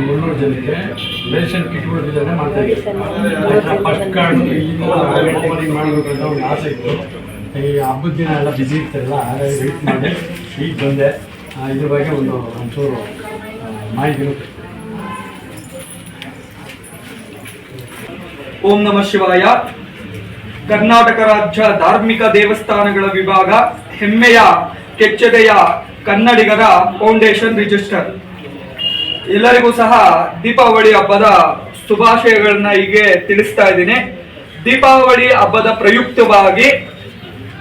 ಮುನ್ನೂರು ಜನಕ್ಕೆ ರೇಷನ್ ಕಿಟ್ಗಳು ವಿತರಣೆ ಮಾಡ್ತಾ ಇದ್ದೀವಿ. ಫಸ್ಟ್ ಕಾರ್ಡ್ ಓಪನಿಂಗ್ ಮಾಡಬೇಕಂತ ಒಂದು ಆಸೆ ಇತ್ತು. ಈ ಹಬ್ಬದ ದಿನ ಎಲ್ಲ ಬಿಸಿ ಇರ್ತಾರಲ್ಲ, ಹಾಗಾಗಿ ವೇಟ್ ಮಾಡಿ ಈಗ ಬಂದೆ. ಇದ್ರ ಬಗ್ಗೆ ಒಂಚೂರು ಮಾಹಿತಿ. ಓಂ ನಮಃ ಶಿವಾಯ. ಕರ್ನಾಟಕ ರಾಜ್ಯ ಧಾರ್ಮಿಕ ದೇವಸ್ಥಾನಗಳ ವಿಭಾಗ ಹೆಮ್ಮೆಯ ಕೆಚ್ಚೆದೆಯ ಕನ್ನಡಿಗರ ಫೌಂಡೇಶನ್ ರಿಜಿಸ್ಟರ್. ಎಲ್ಲರಿಗೂ ಸಹ ದೀಪಾವಳಿ ಹಬ್ಬದ ಶುಭಾಶಯಗಳನ್ನ ಹೀಗೆ ತಿಳಿಸ್ತಾ ಇದ್ದೀನಿ. ದೀಪಾವಳಿ ಹಬ್ಬದ ಪ್ರಯುಕ್ತವಾಗಿ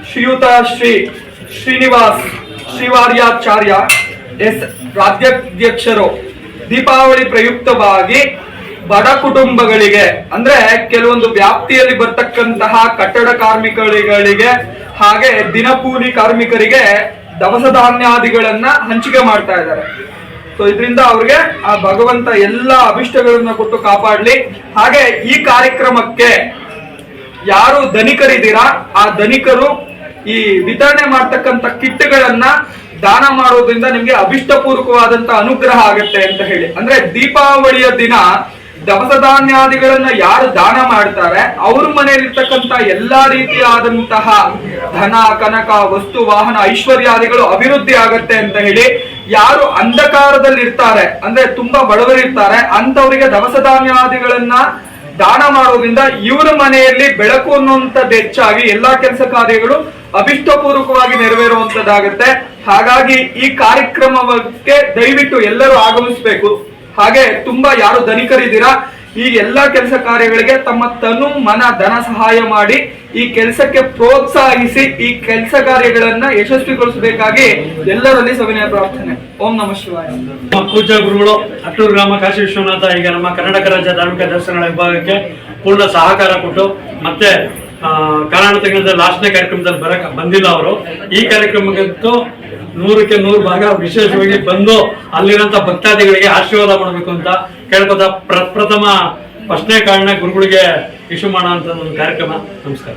ಶ್ರೀಯುತ ಶ್ರೀ ಶ್ರೀನಿವಾಸ್ ಶ್ರೀವಾರ್ಯಾಚಾರ್ಯ ಎಸ್ ರಾಜ್ಯಾಧ್ಯಕ್ಷರು ದೀಪಾವಳಿ ಪ್ರಯುಕ್ತವಾಗಿ ಬಡ ಕುಟುಂಬಗಳಿಗೆ, ಅಂದ್ರೆ ಕೆಲವೊಂದು ವ್ಯಾಪ್ತಿಯಲ್ಲಿ ಬರ್ತಕ್ಕಂತಹ ಕಟ್ಟಡ ಕಾರ್ಮಿಕರಿಗೆ ಹಾಗೆ ದಿನಕೂಲಿ ಕಾರ್ಮಿಕರಿಗೆ ದವಸ ಧಾನ್ಯಾದಿಗಳನ್ನ ಹಂಚಿಕೆ ಮಾಡ್ತಾ ಇದ್ದಾರೆ. ಸೊ ಇದರಿಂದ ಅವ್ರಿಗೆ ಆ ಭಗವಂತ ಎಲ್ಲ ಅಭಿಷ್ಟಗಳನ್ನ ಕೊಟ್ಟು ಕಾಪಾಡ್ಲಿ. ಹಾಗೆ ಈ ಕಾರ್ಯಕ್ರಮಕ್ಕೆ ಯಾರು ಧನಿಕರಿದ್ದೀರಾ ಆ ಧನಿಕರು ಈ ವಿತರಣೆ ಮಾಡ್ತಕ್ಕಂಥ ಕಿಟ್ಗಳನ್ನ ದಾನ ಮಾಡೋದ್ರಿಂದ ನಿಮ್ಗೆ ಅಭಿಷ್ಟ ಪೂರ್ವಕವಾದಂತ ಅನುಗ್ರಹ ಆಗತ್ತೆ ಅಂತ ಹೇಳಿ. ಅಂದ್ರೆ ದೀಪಾವಳಿಯ ದಿನ ದವಸ ಧಾನ್ಯಾದಿಗಳನ್ನ ಯಾರು ದಾನ ಮಾಡ್ತಾರೆ ಅವ್ರ ಮನೆಯಲ್ಲಿರ್ತಕ್ಕಂಥ ಎಲ್ಲಾ ರೀತಿಯಾದಂತಹ ಧನ ಕನಕ ವಸ್ತು ವಾಹನ ಐಶ್ವರ್ಯಾದಿಗಳು ಅಭಿವೃದ್ಧಿ ಆಗತ್ತೆ ಅಂತ ಹೇಳಿ. ಯಾರು ಅಂಧಕಾರದಲ್ಲಿ ಇರ್ತಾರೆ, ಅಂದ್ರೆ ತುಂಬಾ ಬಡವರಿರ್ತಾರೆ, ಅಂತವರಿಗೆ ದವಸ ಧಾನ್ಯಾದಿಗಳನ್ನ ದಾನ ಮಾಡೋದ್ರಿಂದ ಇವರ ಮನೆಯಲ್ಲಿ ಬೆಳಕು ಅನ್ನುವಂಥದ್ದು ಹೆಚ್ಚಾಗಿ ಎಲ್ಲಾ ಕೆಲಸ ಕಾರ್ಯಗಳು ಅಭಿಷ್ಟಪೂರ್ವಕವಾಗಿ ನೆರವೇರುವಂತದ್ದಾಗತ್ತೆ. ಹಾಗಾಗಿ ಈ ಕಾರ್ಯಕ್ರಮಕ್ಕೆ ದಯವಿಟ್ಟು ಎಲ್ಲರೂ ಆಗಮಿಸಬೇಕು. ಹಾಗೆ ತುಂಬಾ ಯಾರು ಧನಿಕರಿದ್ದೀರಾ ಈ ಎಲ್ಲಾ ಕೆಲಸ ಕಾರ್ಯಗಳಿಗೆ ತಮ್ಮ ತನು ಮನ ಧನ ಸಹಾಯ ಮಾಡಿ ಈ ಕೆಲಸಕ್ಕೆ ಪ್ರೋತ್ಸಾಹಿಸಿ ಈ ಕೆಲಸ ಕಾರ್ಯಗಳನ್ನ ಯಶಸ್ವಿಗೊಳಿಸಬೇಕಾಗಿ ಎಲ್ಲರಲ್ಲಿ ಸವಿನಯ ಪ್ರಾರ್ಥನೆ. ಓಂ ನಮಃ ಶಿವಾಯ. ಪೂಜ್ಯ ಗುರುಗಳು ಅಟ್ಟೂರು ಗ್ರಾಮ ಕಾಶಿ ವಿಶ್ವನಾಥ ಈಗ ನಮ್ಮ ಕರ್ನಾಟಕ ರಾಜ್ಯ ಧಾರ್ಮಿಕ ದೇವಸ್ಥಾನಗಳ ವಿಭಾಗಕ್ಕೆ ಪೂರ್ಣ ಸಹಕಾರ ಕೊಟ್ಟು ಮತ್ತೆ ಕರ್ನಾಟಕ ತಂಡದ ಲಾಸ್ಟ್ನೇ ಕಾರ್ಯಕ್ರಮದಲ್ಲಿ ಬಂದಿಲ್ಲ ಅವರು. ಈ ಕಾರ್ಯಕ್ರಮಕ್ಕಂತೂ 100ಕ್ಕೆ 100 ಭಾಗ ವಿಶೇಷವಾಗಿ ಬಂದು ಅಲ್ಲಿರುವಂತ ಭಕ್ತಾದಿಗಳಿಗೆ ಆಶೀರ್ವಾದ ಮಾಡಬೇಕು ಅಂತ ಕೇಳ್ಕೊತ ಪ್ರಥಮ ಫಸ್ಟ್ನೇ ಕಾರಣ ಗುರುಗಳಿಗೆ ಇಶ್ಯೂ ಮಾಡೋ ಅಂತ ಒಂದು ಕಾರ್ಯಕ್ರಮ. ನಮಸ್ಕಾರ.